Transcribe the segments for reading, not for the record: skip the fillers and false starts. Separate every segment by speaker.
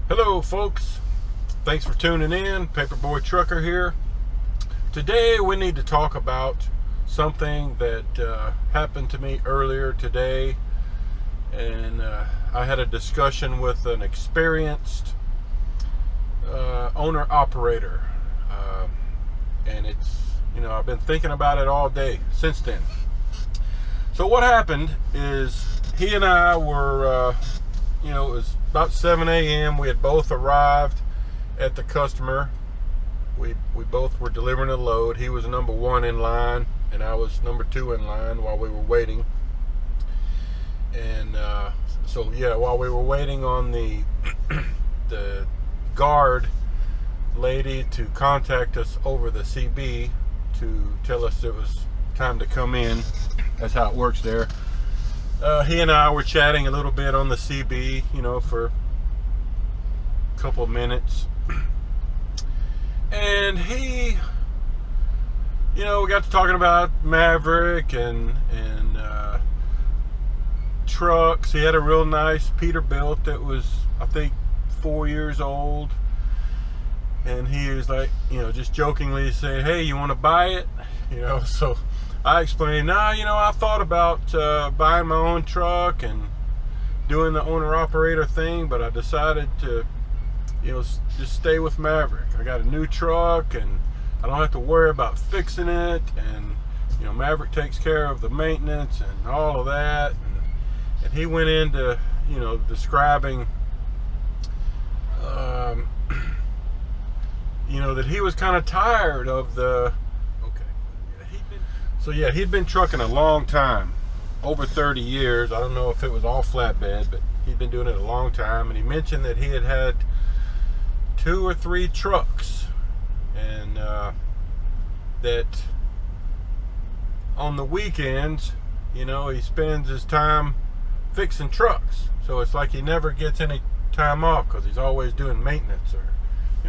Speaker 1: Hello folks, thanks for tuning in. Paperboy Trucker here. Today we need to talk about something that happened to me earlier today, and I had a discussion with an experienced owner-operator, and I've been thinking about it all day since then. So what happened is he and I were it was about 7 a.m. We had both arrived at the customer. We both were delivering a load. He was number one in line, and I was number two in line while we were waiting. And while we were waiting on the the guard lady to contact us over the CB to tell us it was time to come in. That's how it works there. He and I were chatting a little bit on the CB, for a couple of minutes. And we got to talking about Maverick and trucks. He had a real nice Peterbilt that was, I think, 4 years old. And he was like, just jokingly saying, "Hey, you want to buy it?" So I explained, I thought about buying my own truck and doing the owner-operator thing, but I decided to, just stay with Maverick. I got a new truck, and I don't have to worry about fixing it, and, Maverick takes care of the maintenance and all of that. And he went into, describing, that he was kind of tired of the... So yeah, he'd been trucking a long time, over 30 years. I don't know if it was all flatbed, but he'd been doing it a long time. And he mentioned that he had 2 or 3 trucks, and that on the weekends, he spends his time fixing trucks. So it's like he never gets any time off because he's always doing maintenance or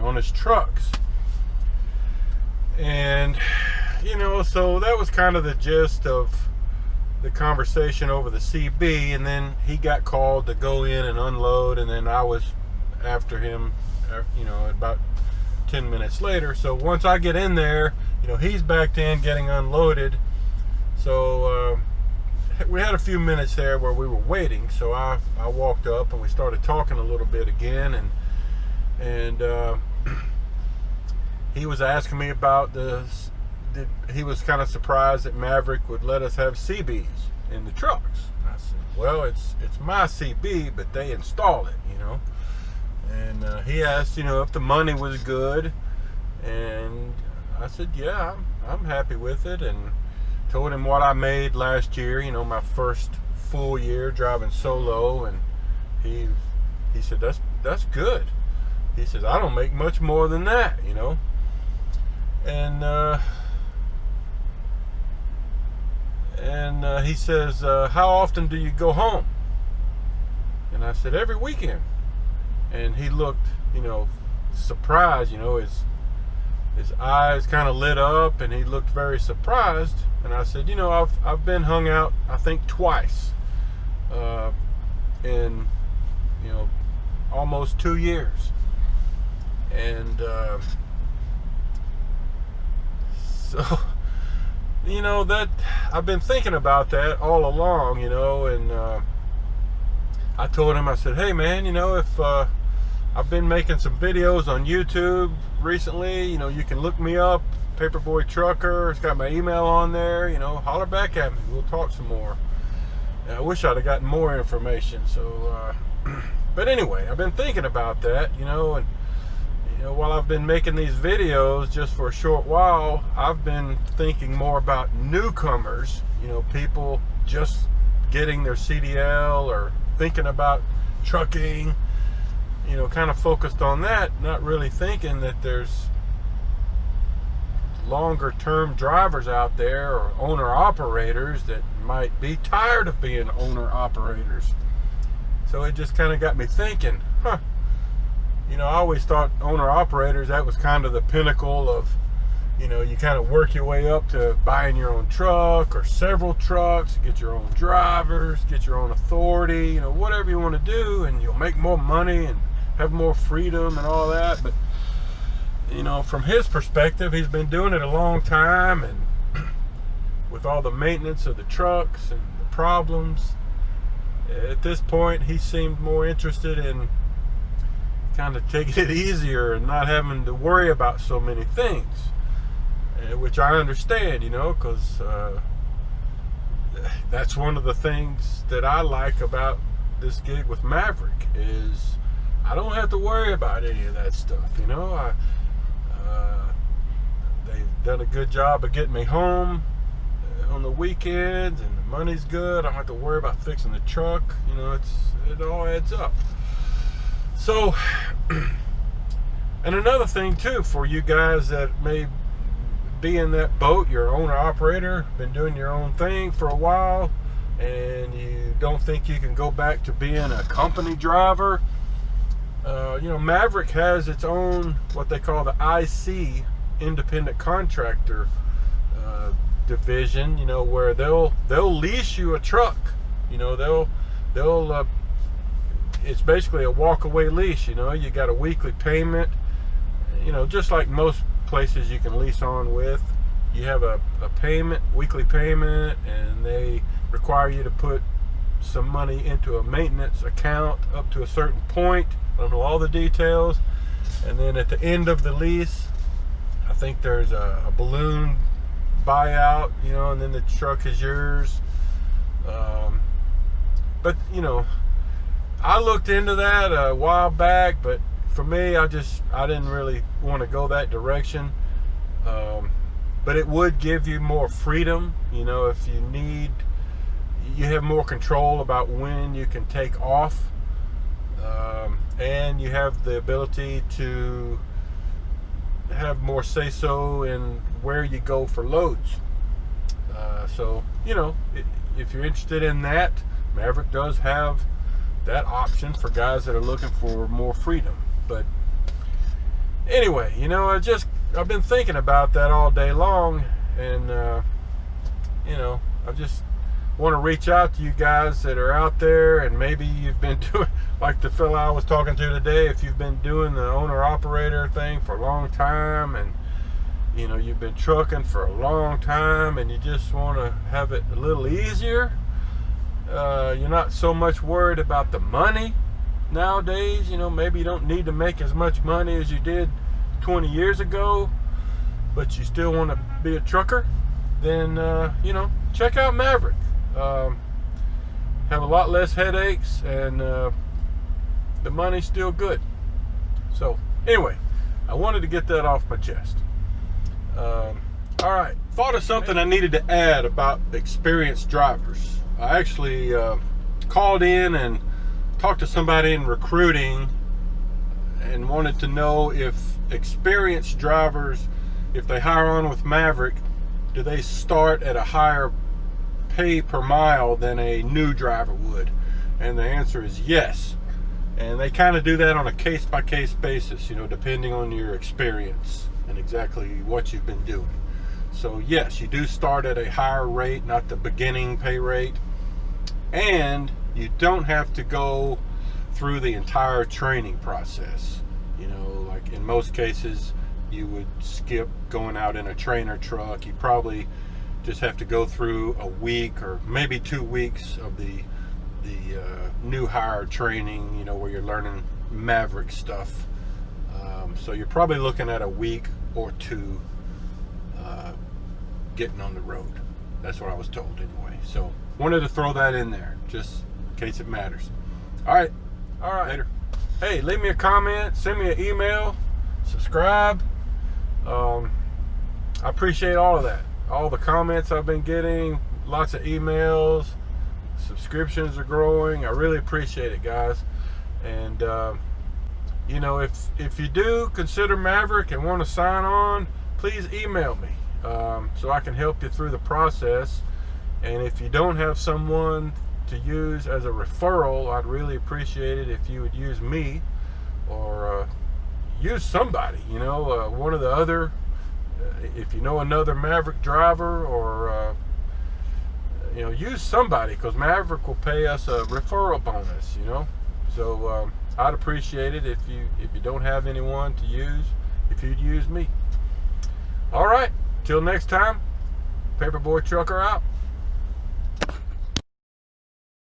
Speaker 1: on his trucks. And so that was kind of the gist of the conversation over the CB. And then he got called to go in and unload, and then I was after him, about 10 minutes later. So once I get in there, he's back in getting unloaded. So we had a few minutes there where we were waiting. So I walked up and we started talking a little bit again, and he was asking me about he was kind of surprised that Maverick would let us have CBs in the trucks. I said, well, it's my CB, but they install it, And he asked, if the money was good, and I said, yeah, I'm happy with it, and told him what I made last year, my first full year driving solo, and he said, that's good. He says, I don't make much more than that, And he says, how often do you go home? And I said, every weekend. And he looked, surprised, his eyes kind of lit up, and he looked very surprised. And I said, I've been hung out, I think, twice in, almost 2 years. And so, that I've been thinking about that all along, and I told him, I said, hey man, if I've been making some videos on YouTube recently, you can look me up, Paperboy Trucker. It's got my email on there, holler back at me, we'll talk some more. And I wish I'd have gotten more information. So but anyway, I've been thinking about that, and while I've been making these videos just for a short while, I've been thinking more about newcomers, people just getting their CDL or thinking about trucking, kind of focused on that, not really thinking that there's longer term drivers out there or owner operators that might be tired of being owner operators. So it just kind of got me thinking, I always thought owner-operators, that was kind of the pinnacle of, you kind of work your way up to buying your own truck or several trucks, get your own drivers, get your own authority, whatever you want to do, and you'll make more money and have more freedom and all that. But you know, from his perspective, he's been doing it a long time, and with all the maintenance of the trucks and the problems, at this point he seemed more interested in kind of taking it easier and not having to worry about so many things, which I understand, you know, because that's one of the things that I like about this gig with Maverick is I don't have to worry about any of that stuff, you know. They've done a good job of getting me home on the weekends, and the money's good. I don't have to worry about fixing the truck, you know. It all adds up. So, and another thing too, for you guys that may be in that boat, you're owner operator, been doing your own thing for a while, and you don't think you can go back to being a company driver. You know, Maverick has its own, what they call the IC, independent contractor division, you know, where they'll lease you a truck. You know, they'll it's basically a walk-away lease. You know, you got a weekly payment, you know, just like most places you can lease on with. You have a payment, weekly payment, and they require you to put some money into a maintenance account up to a certain point. I don't know all the details. And then at the end of the lease, I think there's a balloon buyout, you know, and then the truck is yours. But you know, I looked into that a while back, but for me, I didn't really want to go that direction. But it would give you more freedom, you know, if you have more control about when you can take off, and you have the ability to have more say-so in where you go for loads. So, you know, if you're interested in that, Maverick does have that option for guys that are looking for more freedom. But anyway, you know, I've been thinking about that all day long, and you know, I just want to reach out to you guys that are out there, and maybe you've been doing, like the fella I was talking to today, if you've been doing the owner-operator thing for a long time, and you know, you've been trucking for a long time, and you just want to have it a little easier. You're not so much worried about the money nowadays. You know, maybe you don't need to make as much money as you did 20 years ago, but you still want to be a trucker. Then you know, check out Maverick. Have a lot less headaches, and the money's still good. So anyway, I wanted to get that off my chest. All right, thought of something I needed to add about experienced drivers. I actually called in and talked to somebody in recruiting and wanted to know if experienced drivers, if they hire on with Maverick, do they start at a higher pay per mile than a new driver would? And the answer is yes. And they kind of do that on a case-by-case basis, you know, depending on your experience and exactly what you've been doing. So yes, you do start at a higher rate, not the beginning pay rate. And you don't have to go through the entire training process. You know, like in most cases, you would skip going out in a trainer truck. You probably just have to go through a week or maybe 2 weeks of the new hire training, you know, where you're learning Maverick stuff. So you're probably looking at a week or two getting on the road. That's what I was told anyway. So wanted to throw that in there just in case it matters. All right, later. Hey, leave me a comment, send me an email, subscribe. I appreciate all of that. All the comments I've been getting, lots of emails, subscriptions are growing. I really appreciate it, guys. And you know, if you do consider Maverick and want to sign on, please email me so I can help you through the process. And if you don't have someone to use as a referral, I'd really appreciate it if you would use me, or use somebody, you know, one of the other, if you know another Maverick driver, or you know, use somebody, because Maverick will pay us a referral bonus, you know. So I'd appreciate it if you don't have anyone to use, if you'd use me. All right, till next time, Paperboy Trucker out.